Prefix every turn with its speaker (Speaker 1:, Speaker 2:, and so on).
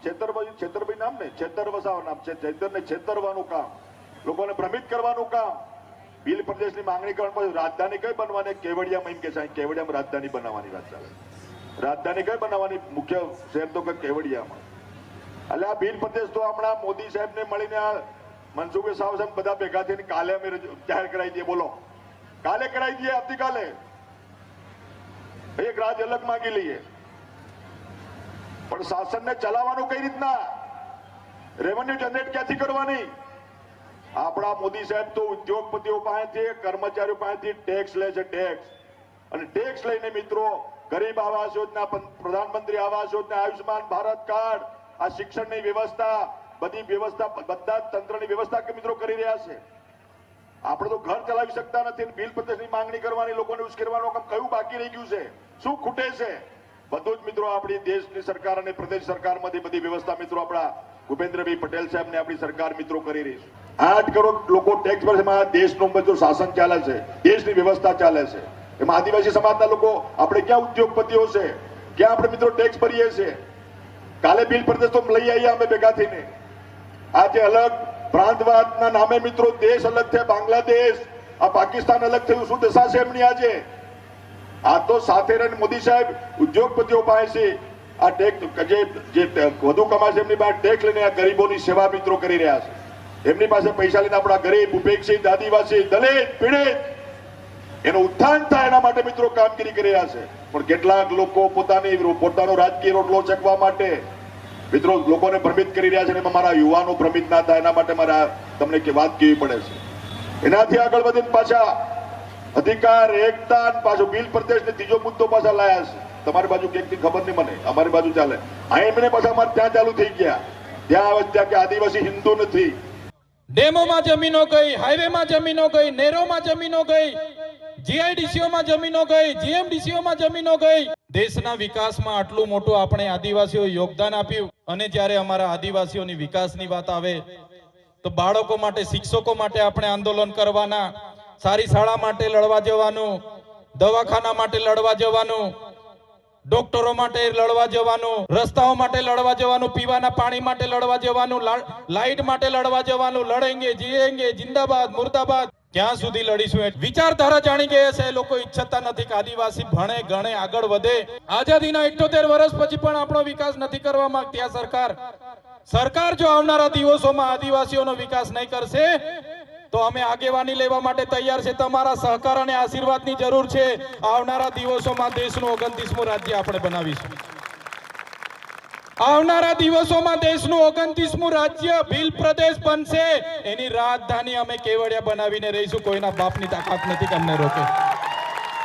Speaker 1: છેતરભાઈ નામ ને છેતરવસાવ નામ છે, છેતરને છેતરવાનું કામ, લોકોને ભ્રમિત કરવાનું કામ, ભીલ પ્રદેશની માંગણી કરવાની, રાજધાની કઈ બનવાની, કેવડિયામાં એમ કે છે કેવડિયામાં રાજધાની બનાવવાની વાત ચાલે, રાજધાની કઈ બનાવવાની, મુખ્ય શહેર તો કેવડિયામાં. એટલે આ ભીલ પ્રદેશ તો હમણાં મોદી સાહેબ ને મળીને મનસુખ સાહેબ બધા ભેગા થઈને કાલે અમે જાહેર કરાવી દઈએ. બોલો, કાલે કરાવી દઈએ, આવતીકાલે એક રાજ અલગ માંગી લઈએ. પણ શાસનને ચલાવવાનું કઈ રીતના, રેવન્યુ જનરેટ ક્યાંથી કરવાની? આપણા મોદી સાહેબ તો ઉદ્યોગપતિઓ પાસેથી, કર્મચારીઓ પાસેથી ટેક્સ લે છે, ટેક્સ. અને ટેક્સ લઈને મિત્રો ગરીબ આવાસ યોજના, પ્રધાનમંત્રી આવાસ યોજના, આયુષ્માન ભારત કાર્ડ, આ શિક્ષણની વ્યવસ્થા, બધી વ્યવસ્થા, બધા તંત્રની વ્યવસ્થા મિત્રો કરી રહ્યા છે. આપણે તો ઘર ચલાવી શકતા નથી. બિલ પ્રદેશની માંગણી કરવાની, લોકોને ઉશ્કેરવાનું કામ કયું બાકી રહી ગયું છે, શું ખૂટે છે? બધું જ મિત્રો આપણી દેશની સરકાર અને પ્રદેશ સરકારમાંથી બધી વ્યવસ્થા મિત્રો આપણા ભૂપેન્દ્રભાઈ પટેલ સાહેબ ને આપણી સરકાર મિત્રો કરી રહી છે. 8 કરોડ લોકો ટેક્સ ભરે છે. દેશનું બધું શાસન ચાલે છે, દેશની વ્યવસ્થા ચાલે છે. એમાં આદિવાસી સમાજના લોકો, આપણે ક્યાં ઉદ્યોગપતિઓ છે, ક્યાં આપણે મિત્રો ટેક્સ ભરીએ છીએ? કાલે બિલ પ્રદેશ તો લઈ આવ્યા અમે ભેગા થઈને. આજે અલગ પ્રાંતવાદના નામે મિત્રો દેશ અલગ થયા, બાંગ્લાદેશ, આ પાકિસ્તાન અલગ થયું. શું દશા છે એમની આજે? આ તો સાથે રહીને મોદી સાહેબ ઉદ્યોગપતિઓ પાસે આ ટેક્સ જે વધુ કમાશે એમની પાસે ટેક્સ લઈને આ ગરીબોની સેવા મિત્રો કરી રહ્યા છે. એમની પાસે પૈસા લઈને આપણા ગરીબ, ઉપેક્ષિત, આદિવાસી, દલિત, પીડિત એનું ઉત્થાન થાય એના માટે મિત્રો કામગીરી કરી રહ્યા છે. પણ કેટલાક લોકો પોતાનો રાજકીય રોટલો ચકવા માટે મિત્રો લોકોને ભ્રમિત કરી રહ્યા છે. એમાં મારા યુવાનો ભ્રમિત ના થાય એના માટે મારે તમને વાત કહેવી પડે છે. એનાથી આગળ વધીને પાછા અધિકાર, એકતા, પાછો બિલ પ્રદેશ ને ત્રીજો મુદ્દો પાછા લાયા છે. તમારી બાજુ ક્યાંકની ખબર નહીં મને, અમારી બાજુ ચાલે. અહીં એમને પાછા અમારે ત્યાં ચાલુ થઈ ગયા. ત્યાં આવે ત્યાં કે આદિવાસી હિન્દુ નથી.
Speaker 2: ડેમોમાં જમીનો ગઈ, હાઈવેમાં જમીનો ગઈ, નેરોમાં જમીનો ગઈ, જીઆઈડીસીઓમાં જમીનો ગઈ, જીએમડીસીઓમાં જમીનો ગઈ. દેશના વિકાસમાં આટલું મોટું આપણે આદિવાસીઓ યોગદાન આપ્યું. અને જ્યારે અમારા આદિવાસીઓની વિકાસની વાત આવે તો બાળકો માટે, શિક્ષકો માટે આપણે આંદોલન કરવાના, સારી શાળા માટે લડવા જવાનું, દવાખાના માટે લડવા જવાનું, ડોક્ટરો માટે લડવા જવાનું, રસ્તાઓ માટે લડવા જવાનું, પીવાના પાણી માટે લડવા જવાનું, લાઇટ માટે લડવા જવાનું. લડેંગે, જીએંગે, જિંદાબાદ, મુર્દાબાદ. ક્યાં સુધી લડીશું? વિચારધારા જાણી ગયા છે. લોકો ઈચ્છતા નથી કે આદિવાસી ભણે ગણે આગળ વધે. આઝાદીના 78 વર્ષ પછી પણ આપણો વિકાસ નથી કરવા માંગતી આ સરકાર. જો આવનારા દિવસોમાં આદિવાસીઓનો વિકાસ નહીં કરશે તો અમે આગેવાની લેવા માટે તૈયાર છે. તમારા સહકાર અને આશીર્વાદની જરૂર છે. આવનારા દિવસોમાં દેશનું 29મું રાજ્ય આપણે બનાવીશું. આવનારા દિવસોમાં દેશનું 29મું રાજ્ય ભીલ પ્રદેશ બનશે. એની રાજધાની અમે કેવડિયા બનાવીને રહીશું. કોઈના બાપની તાકાત નથી કે અમને રોકે.